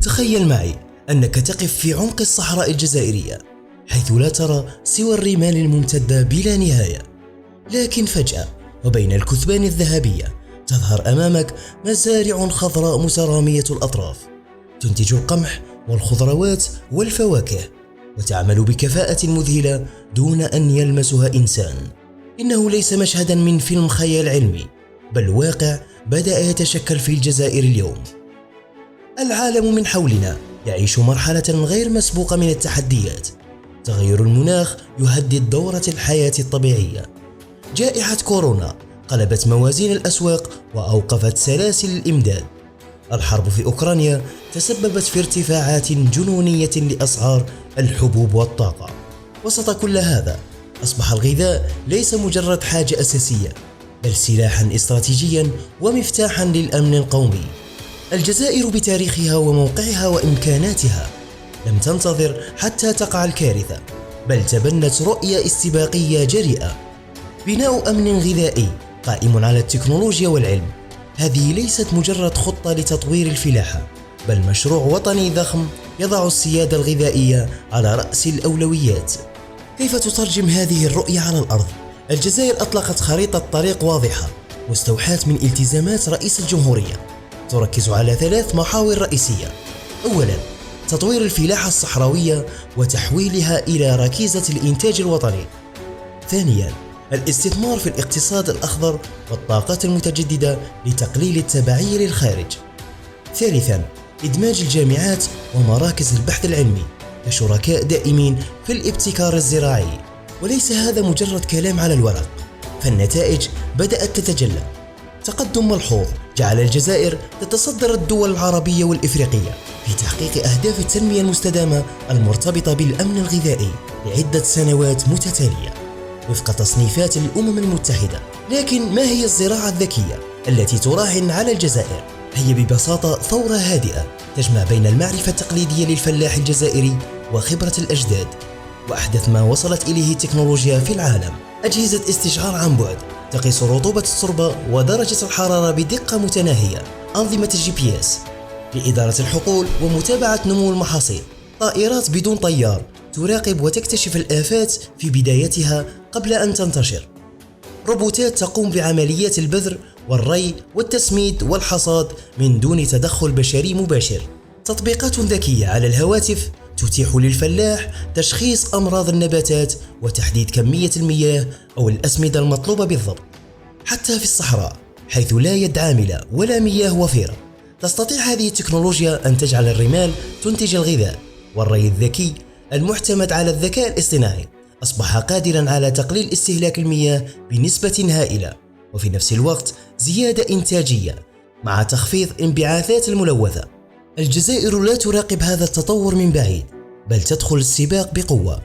تخيل معي أنك تقف في عمق الصحراء الجزائرية حيث لا ترى سوى الرمال الممتدة بلا نهاية، لكن فجأة وبين الكثبان الذهبية تظهر أمامك مزارع خضراء مترامية الأطراف تنتج القمح والخضروات والفواكه وتعمل بكفاءة مذهلة دون أن يلمسها إنسان. إنه ليس مشهدا من فيلم خيال علمي، بل واقع بدأ يتشكل في الجزائر اليوم. العالم من حولنا يعيش مرحلة غير مسبوقة من التحديات. تغير المناخ يهدد دورة الحياة الطبيعية. جائحة كورونا قلبت موازين الأسواق وأوقفت سلاسل الإمداد. الحرب في أوكرانيا تسببت في ارتفاعات جنونية لأسعار الحبوب والطاقة. وسط كل هذا أصبح الغذاء ليس مجرد حاجة أساسية، بل سلاحاً استراتيجياً ومفتاحاً للأمن القومي. الجزائر بتاريخها وموقعها وإمكاناتها لم تنتظر حتى تقع الكارثة، بل تبنت رؤية استباقية جريئة. بناء أمن غذائي قائم على التكنولوجيا والعلم. هذه ليست مجرد خطة لتطوير الفلاحة، بل مشروع وطني ضخم يضع السيادة الغذائية على رأس الأولويات. كيف تترجم هذه الرؤية على الأرض؟ الجزائر أطلقت خريطة طريق واضحة واستوحت من التزامات رئيس الجمهورية، تركز على 3 محاور رئيسية. أولاً، تطوير الفلاحة الصحراوية وتحويلها إلى ركيزة الإنتاج الوطني. ثانياً، الاستثمار في الاقتصاد الأخضر والطاقات المتجددة لتقليل التبعية للخارج. ثالثاً، إدماج الجامعات ومراكز البحث العلمي كشركاء دائمين في الابتكار الزراعي. وليس هذا مجرد كلام على الورق، فالنتائج بدأت تتجلى. تقدم ملحوظ جعل الجزائر تتصدر الدول العربية والإفريقية في تحقيق أهداف التنمية المستدامة المرتبطة بالأمن الغذائي لعدة سنوات متتالية وفق تصنيفات الأمم المتحدة. لكن ما هي الزراعة الذكية التي تراهن على الجزائر؟ هي ببساطة ثورة هادئة تجمع بين المعرفة التقليدية للفلاح الجزائري وخبرة الأجداد وأحدث ما وصلت إليه التكنولوجيا في العالم. أجهزة استشعار عن بعد تقيس رطوبة التربة ودرجة الحرارة بدقة متناهية، أنظمة الGPS لإدارة الحقول ومتابعة نمو المحاصيل، طائرات بدون طيار تراقب وتكتشف الآفات في بدايتها قبل أن تنتشر، روبوتات تقوم بعمليات البذر والري والتسميد والحصاد من دون تدخل بشري مباشر، تطبيقات ذكية على الهواتف تتيح للفلاح تشخيص أمراض النباتات وتحديد كمية المياه أو الأسمدة المطلوبة بالضبط. حتى في الصحراء حيث لا يد عاملة ولا مياه وفيرة، تستطيع هذه التكنولوجيا أن تجعل الرمال تنتج الغذاء. والري الذكي المعتمد على الذكاء الاصطناعي أصبح قادراً على تقليل استهلاك المياه بنسبة هائلة، وفي نفس الوقت زيادة إنتاجية مع تخفيض انبعاثات الملوثة. الجزائر لا تراقب هذا التطور من بعيد، بل تدخل السباق بقوة.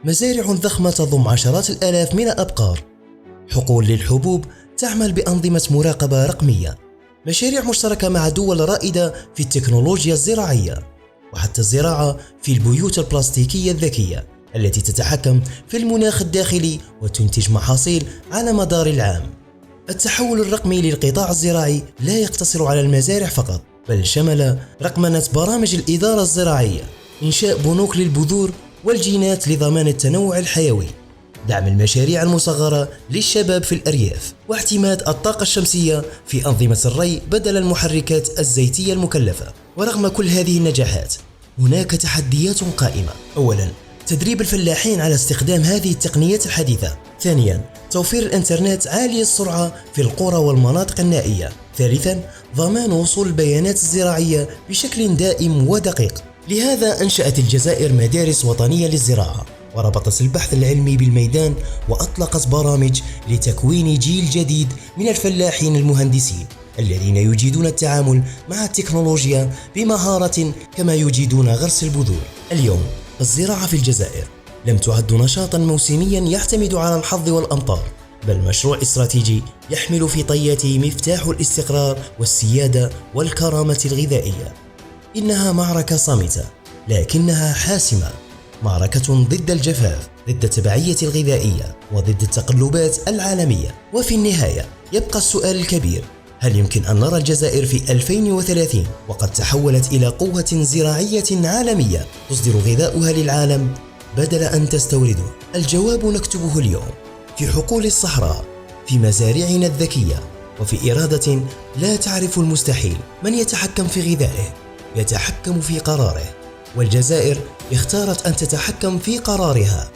مزارع ضخمة تضم عشرات الآلاف من الأبقار، حقول للحبوب تعمل بأنظمة مراقبة رقمية، مشاريع مشتركة مع دول رائدة في التكنولوجيا الزراعية، وحتى الزراعة في البيوت البلاستيكية الذكية التي تتحكم في المناخ الداخلي وتنتج محاصيل على مدار العام. التحول الرقمي للقطاع الزراعي لا يقتصر على المزارع فقط، بل شمل رقمنة برامج الإدارة الزراعية، إنشاء بنوك للبذور والجينات لضمان التنوع الحيوي، دعم المشاريع المصغرة للشباب في الأرياف، واعتماد الطاقة الشمسية في أنظمة الري بدل المحركات الزيتية المكلفة. ورغم كل هذه النجاحات هناك تحديات قائمة. أولاً، تدريب الفلاحين على استخدام هذه التقنيات الحديثة. ثانياً، توفير الإنترنت عالي السرعة في القرى والمناطق النائية. ثالثاً، ضمان وصول البيانات الزراعية بشكل دائم ودقيق. لهذا أنشأت الجزائر مدارس وطنية للزراعة، وربطت البحث العلمي بالميدان، وأطلقت برامج لتكوين جيل جديد من الفلاحين المهندسين الذين يجيدون التعامل مع التكنولوجيا بمهارة كما يجيدون غرس البذور. اليوم الزراعة في الجزائر لم تعد نشاطا موسميا يعتمد على الحظ والأمطار، بل مشروع استراتيجي يحمل في طياته مفتاح الاستقرار والسيادة والكرامة الغذائية. إنها معركة صامتة لكنها حاسمة، معركة ضد الجفاف، ضد التبعية الغذائية، وضد التقلبات العالمية. وفي النهاية يبقى السؤال الكبير: هل يمكن أن نرى الجزائر في 2030 وقد تحولت إلى قوة زراعية عالمية تصدر غذاؤها للعالم بدل أن تستورده؟ الجواب نكتبه اليوم في حقول الصحراء، في مزارعنا الذكية، وفي إرادة لا تعرف المستحيل. من يتحكم في غذائه يتحكم في قراره، والجزائر اختارت أن تتحكم في قرارها.